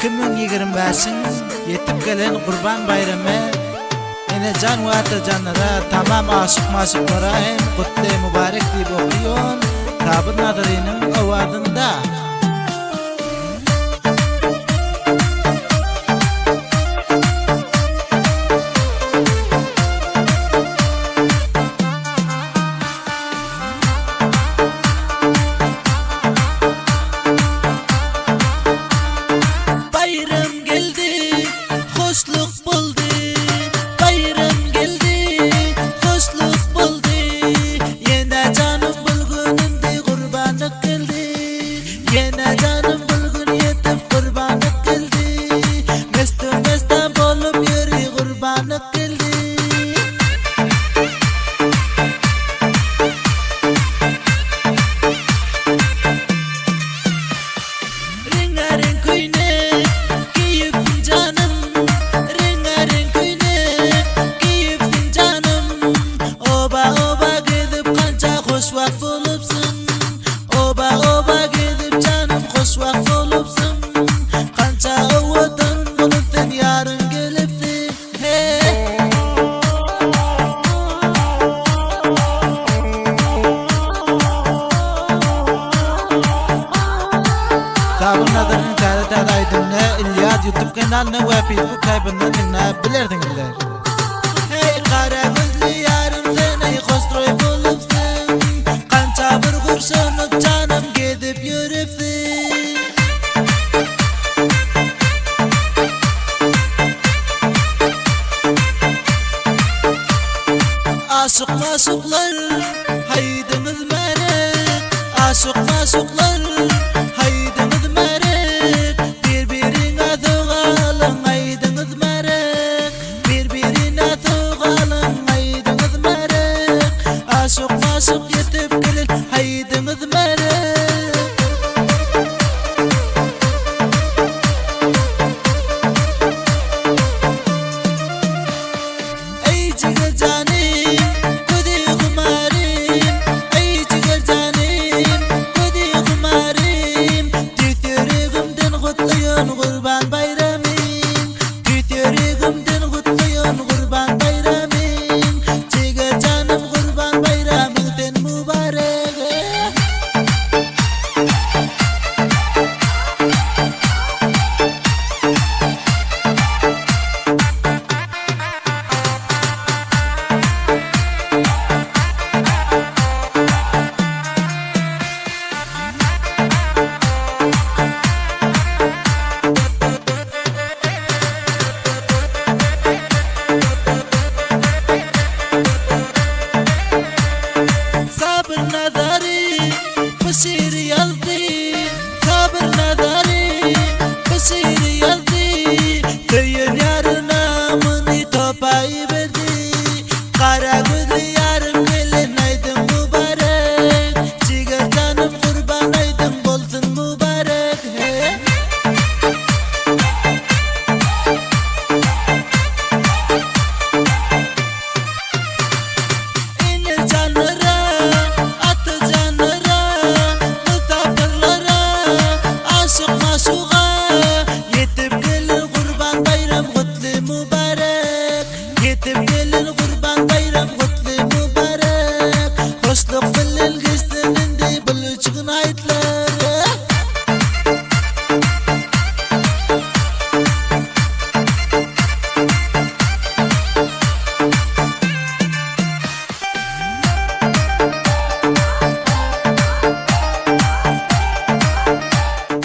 2025 yetip gelen Kurban Bayramı Enecan ve Atacanlara tamam aşık maşıklara hem kutlu mübarek deyip okuyon Kabir Nadiri'nin avadında. Kabir Nadiri'nin tarihte aydınlığı İlyad YouTube kanalını ve Facebook kaybından dinleyebilirdinizler. Hey kara gözlü yarım seni kostroy bulupsun Kança bir kurşunu canım gidip yürüpsün Aşık maşıklar haydınız beni Aşık maşıklar